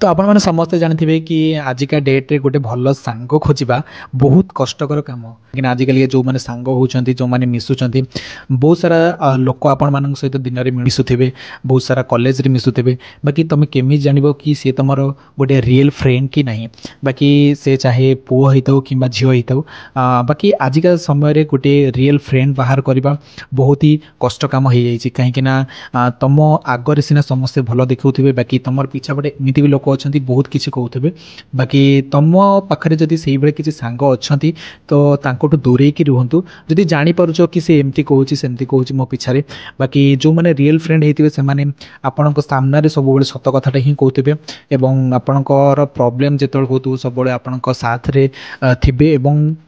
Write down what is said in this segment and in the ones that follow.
तो आपण मैंने समस्ते जानी कि आजिका डेट्रे गोटे भल सांग खोजा बहुत कष्टर कम लेकिन आजिकल जो मैंने सांग होती जो मैंने मिसुँच बहुत सारा लोक आपण सहित दिन में मिसुवे बहुत सारा कॉलेज रे मिसुवे बाकी तुम केमी जान कि सी तुम गोटे रियल फ्रेंड कि ना बाकी से चाहे पुओ होता कि झील होता बाकी आजिका समय गोटे रियल फ्रेंड बाहर करवा बहुत ही कष्ट कम हो कहीं तुम आगर सीना समस्ते भल देखुवे बाकी तुम पिछा पटे एमती भी लोक अच्छा बहुत किसी कहते बाकी तुम पाखे जदि से भाई किसी सांग अच्छा तो तांकोटू दूरे की रुहतु जदि जानीपार कि सी एमती कहूँ सेमती कहूँ मो पिछारे बाकी जो मैंने रियल फ्रेंड होते से आपण सामने सब सत कथाटा ही कहते एवं आपणकर प्रोब्लेम जो हो सब आपण साथ रे थे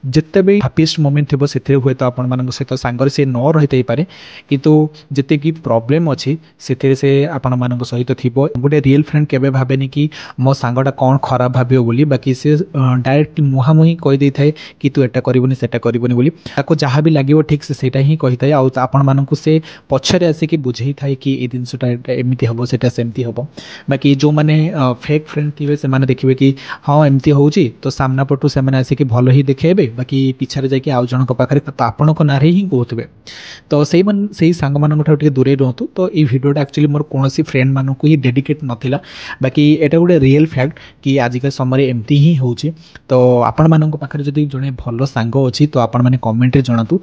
जिते भी हैप्पीएस्ट मोमेंट थी से हुए तो आपण सहित सांगर से न रही पारे किंतु जिते कि प्रोब्लेम अच्छी से आपण मान सहित थी गोटे रियल फ्रेंड केवे भावेनि कि मो सांगटा कौन खराब भाव बोली बाकी से डायरेक्ट मुहांमुही कहीदे थाए कि तू एटा करबुनी सेटा करबुनी बोली ताको जहाँ भी लगे ठीक से सेटा ही कही थाए आपण मानकु से पछरे आसिक बुझे थाए कि ये जिनसटा एमती हम सेटा सेमती हम बाकी जो मैंने फेक फ्रेंड थे से देखिए कि हाँ एमती होची तो सामना पटू से आसिक भल ही देखेबे बाकी पिछारे जाकि आउ जन पाखे आपण ना ही कहते तो से सांग मान दूरे रुहतु तो ये भिडियोटा एक्चुअली मोर कौन फ्रेंड मानक ही डेडिकेट नाला बाकी एटा गोटे रियल फैक्ट कि आजिका समय एमती ही होची तो आपण मानक पाखे जदि जड़े भल सांग अच्छी तो आपण मैंने कमेंट रे जणातु।